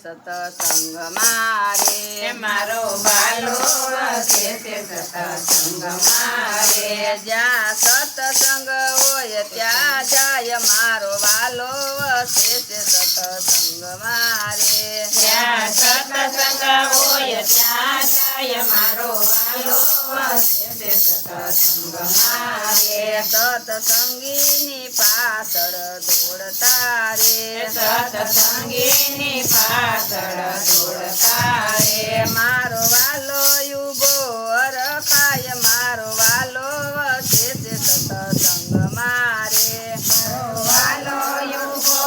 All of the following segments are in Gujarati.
સતસંગ મારે મારો વાલો વસે છે સત્સંગ મારે જ્યાં સતસંગ હોય ત્યાં જાય મારો વાલો વસે છે સતસંગ મારે જ્યાં સત્સંગ હોય ત્યાં જાય મારો વાલો વસે છે સત્સંગ મારે સતસંગીની પાછળ દોડતા રે સત્સંગીની પાછળ દોડતા રે મારો વાલો યુબો અરખાય મારો વાલો વસે છે સતસંગ મારે મારો વાલો યુગો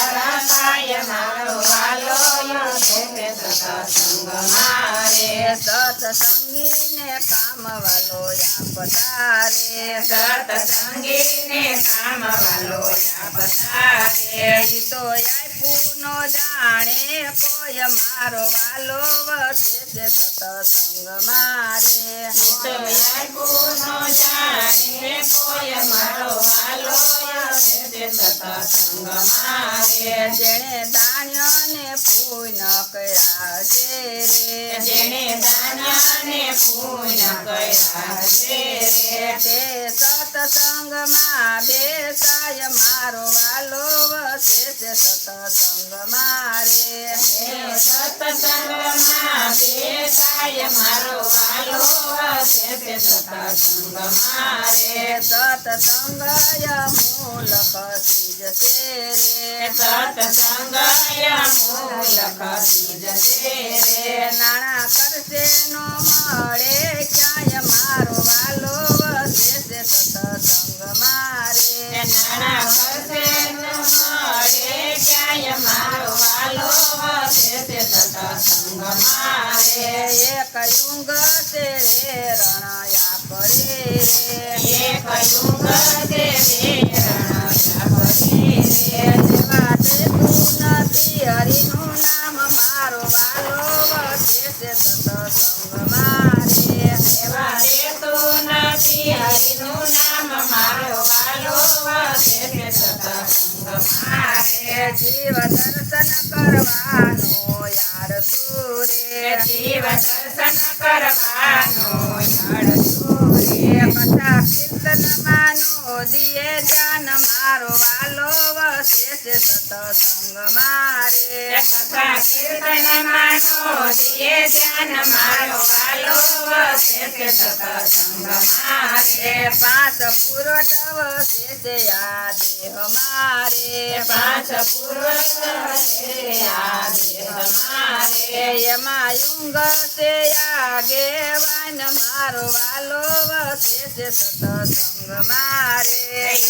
રખાય મારો વાલો યુગો છે સત્સંગ મારે સતસંગીને કામ વાલો આપતા રે સત્સંગીને કામ વાલો આપતા રે ઈ તો આપ્યું નો જાણે કોઈ મારો વાલો વસે છે સતસંગ મારે તો યાર નો જાણે કોઈ મારો વાલો વસે છે સત્સંગ મારે જેણે દાણ્યને પૂન કર્યા છે રે જેણે દાનને પૂર્ણ કર્યા છે રે તે સતસંગમાં બેસાય મારો વાલો વસે છે સતસંગ મારે સત્સંગમાં બેસાય મારો વાલો વસે છે સત્સંગ મારે સતસંગ મૂલક ચીજ છે રે સત્સંગ મૂલક ચીજ છે રે નાણા કરશે નો મળે ક્યાંય મારો વાલો વસે છે સતસંગ મારે નાણા કરશે ન મળે ક્યાંય મારો વાલો વસે છે સત્સંગ મારે એક યુંગ છે રે રણયા પડે રે એક યુગ છે રણયા પડે રે જેવા દેતું નથી હરિનું નામ મારો વાલો વસે છે સતસંગ મારે એવા દેતો નથી હરિનું નામ મારો વાલો વસે છે સત્સંગ મારે જીવ દર્શન કરવાનો યાર સુરે જીવ દર્શન કરવાનો યાર સુરે કથા કીર્તન માનો દિયે જાન મારો વાલો વસે છે સતસંગ મારે કથા કીર્તન માનો દિયે ધ્યાન મારો વાલો વસે છે સત્સંગ મારે પાંચ પુરટ વસે છે આ દેહ મારે પાંચ પૂર્વ છે આ દેહ મારે એમાં યુંગ છે આગેવાન મારો વાલો વસે છે સતસંગ મારે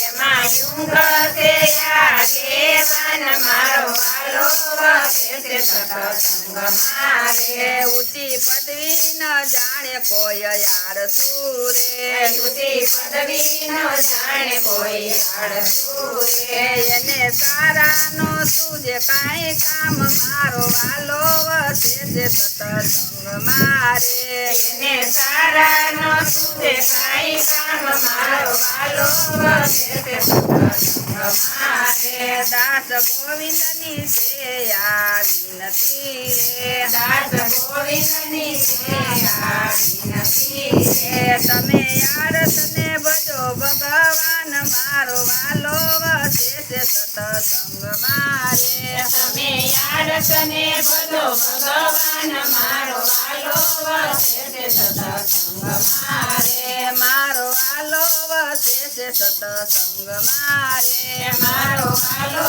એમાં યુંગ છે આગેવાન મારો વાલો વસે છે સત્સંગ મારે ઊંચી પદવી ન જાણે કોઈ યાર સુરે ઊંચી પદવી ન જાણે કોઈ આળસુ રે એને સારા નો સૂજે કાંઈ કામ મારો વાલો વસે છે સતસંગ મારે એને સારા નો સુધે કાંઈ કામ મારો વાલો વસે છે સત્સંગ મારે દાસ ગોવિંદની છે આવી નથી રે દાસ ગોવિંદની છે આવી નથી રે તમે યારસને ભજો ભગવાન મારો વાલો વસે છે સતસંગ મારે તમે યારસને બધો ભગવાન મારો વાલો વસે છે સત્સંગ મારે મારો વાલો વસે છે સતસંગ મારે મારો વાલો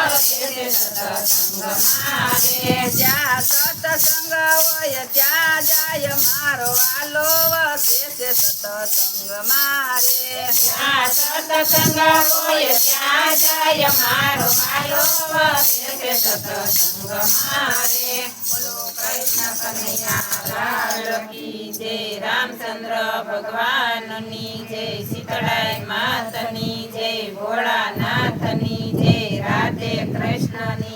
વસે છે સત્સંગ મારે જ્યાં સતસંગ હોય ત્યાં જાય મારો વાલો વસે છે સતસંગ મારે જ્યાં સત્સંગ હોય ત્યાં જાય મારો વાલો વસે છે સત્સંગ મારે બોલો કૃષ્ણ કનૈયા લાલ કી જય રામચંદ્ર ભગવાનની જય શીતળાઈ માતની જય ભોળાનાથની જય રાધે કૃષ્ણની